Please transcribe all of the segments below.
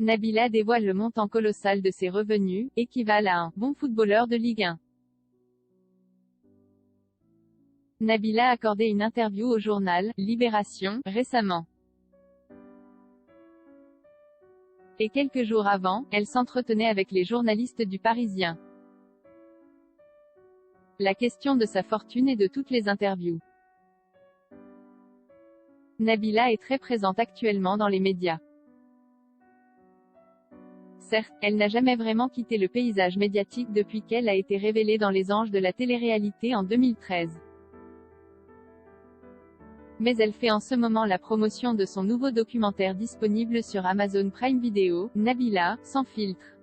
Nabila dévoile le montant colossal de ses revenus, équivalent à un bon footballeur de Ligue 1. Nabila a accordé une interview au journal Libération récemment. Et quelques jours avant, elle s'entretenait avec les journalistes du Parisien. La question de sa fortune et de toutes les interviews. Nabila est très présente actuellement dans les médias. Certes, elle n'a jamais vraiment quitté le paysage médiatique depuis qu'elle a été révélée dans Les Anges de la télé-réalité en 2013. Mais elle fait en ce moment la promotion de son nouveau documentaire disponible sur Amazon Prime Video, Nabila, sans filtre.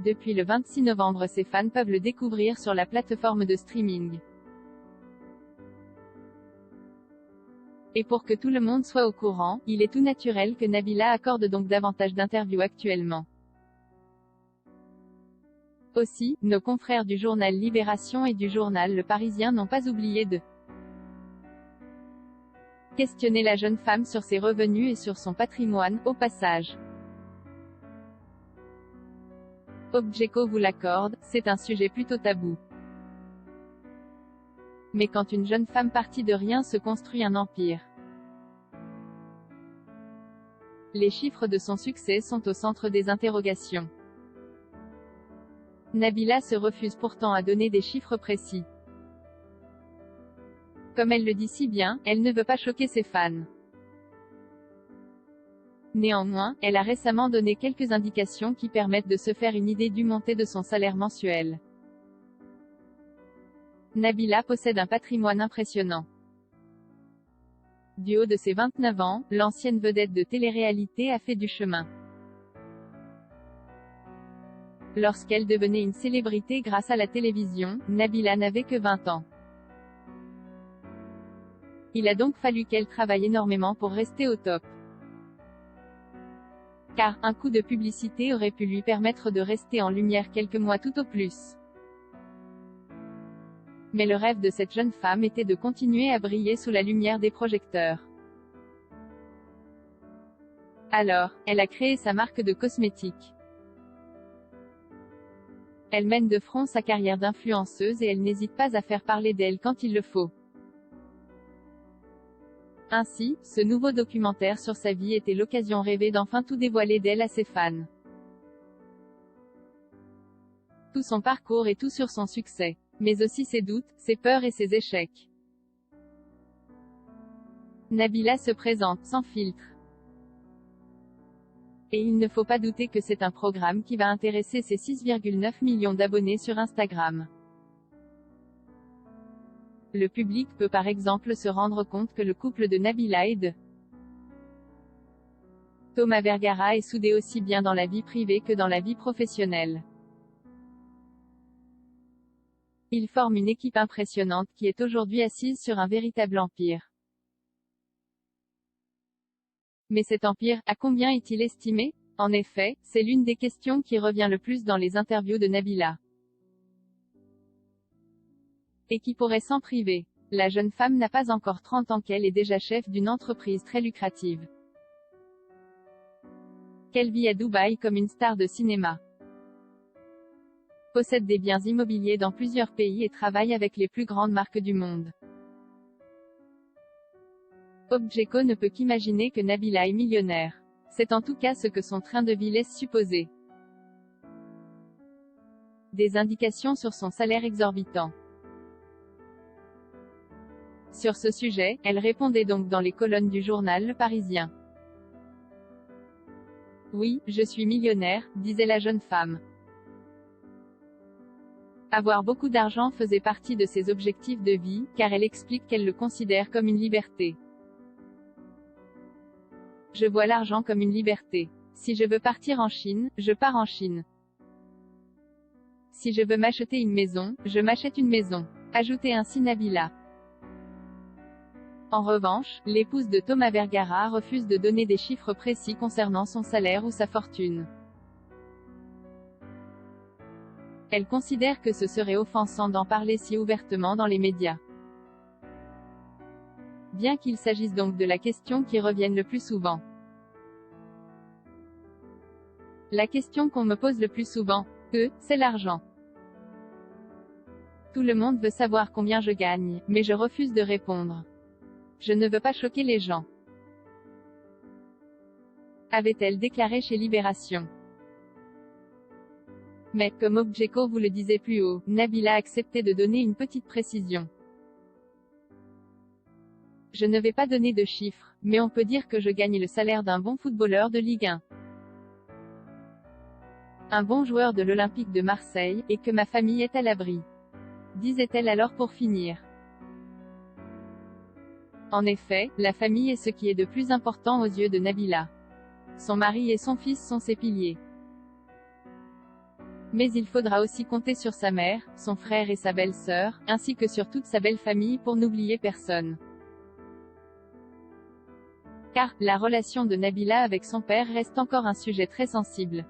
Depuis le 26 novembre, ses fans peuvent le découvrir sur la plateforme de streaming. Et pour que tout le monde soit au courant, il est tout naturel que Nabila accorde donc davantage d'interviews actuellement. Aussi, nos confrères du journal Libération et du journal Le Parisien n'ont pas oublié de questionner la jeune femme sur ses revenus et sur son patrimoine, au passage. Objeco vous l'accorde, c'est un sujet plutôt tabou. Mais quand une jeune femme partie de rien se construit un empire, les chiffres de son succès sont au centre des interrogations. Nabila se refuse pourtant à donner des chiffres précis. Comme elle le dit si bien, elle ne veut pas choquer ses fans. Néanmoins, elle a récemment donné quelques indications qui permettent de se faire une idée du montant de son salaire mensuel. Nabila possède un patrimoine impressionnant. Du haut de ses 29 ans, l'ancienne vedette de télé-réalité a fait du chemin. Lorsqu'elle devenait une célébrité grâce à la télévision, Nabila n'avait que 20 ans. Il a donc fallu qu'elle travaille énormément pour rester au top. Car, un coup de publicité aurait pu lui permettre de rester en lumière quelques mois tout au plus. Mais le rêve de cette jeune femme était de continuer à briller sous la lumière des projecteurs. Alors, elle a créé sa marque de cosmétiques. Elle mène de front sa carrière d'influenceuse et elle n'hésite pas à faire parler d'elle quand il le faut. Ainsi, ce nouveau documentaire sur sa vie était l'occasion rêvée d'enfin tout dévoiler d'elle à ses fans. Tout son parcours et tout sur son succès. Mais aussi ses doutes, ses peurs et ses échecs. Nabila se présente, sans filtre. Et il ne faut pas douter que c'est un programme qui va intéresser ses 6,9 millions d'abonnés sur Instagram. Le public peut par exemple se rendre compte que le couple de Nabila et de Thomas Vergara est soudé aussi bien dans la vie privée que dans la vie professionnelle. Ils forment une équipe impressionnante qui est aujourd'hui assise sur un véritable empire. Mais cet empire, à combien est-il estimé? En effet, c'est l'une des questions qui revient le plus dans les interviews de Nabila. Et qui pourrait s'en priver? La jeune femme n'a pas encore 30 ans qu'elle est déjà chef d'une entreprise très lucrative. Qu'elle vit à Dubaï comme une star de cinéma. Possède des biens immobiliers dans plusieurs pays et travaille avec les plus grandes marques du monde. Objeco ne peut qu'imaginer que Nabila est millionnaire. C'est en tout cas ce que son train de vie laisse supposer. Des indications sur son salaire exorbitant. Sur ce sujet, elle répondait donc dans les colonnes du journal Le Parisien. Oui, je suis millionnaire, disait la jeune femme. Avoir beaucoup d'argent faisait partie de ses objectifs de vie, car elle explique qu'elle le considère comme une liberté. Je vois l'argent comme une liberté. Si je veux partir en Chine, je pars en Chine. Si je veux m'acheter une maison, je m'achète une maison. Ajoutait ainsi Nabila. En revanche, l'épouse de Thomas Vergara refuse de donner des chiffres précis concernant son salaire ou sa fortune. Elle considère que ce serait offensant d'en parler si ouvertement dans les médias. Bien qu'il s'agisse donc de la question qui revienne le plus souvent. La question qu'on me pose le plus souvent, c'est l'argent. Tout le monde veut savoir combien je gagne, mais je refuse de répondre. Je ne veux pas choquer les gens. Avait-elle déclaré chez Libération. Mais, comme Objeko vous le disait plus haut, Nabila a accepté de donner une petite précision. Je ne vais pas donner de chiffres, mais on peut dire que je gagne le salaire d'un bon footballeur de Ligue 1. Un bon joueur de l'Olympique de Marseille, et que ma famille est à l'abri. Disait-elle alors pour finir. En effet, la famille est ce qui est de plus important aux yeux de Nabila. Son mari et son fils sont ses piliers. Mais il faudra aussi compter sur sa mère, son frère et sa belle-sœur, ainsi que sur toute sa belle famille pour n'oublier personne. Car, la relation de Nabila avec son père reste encore un sujet très sensible.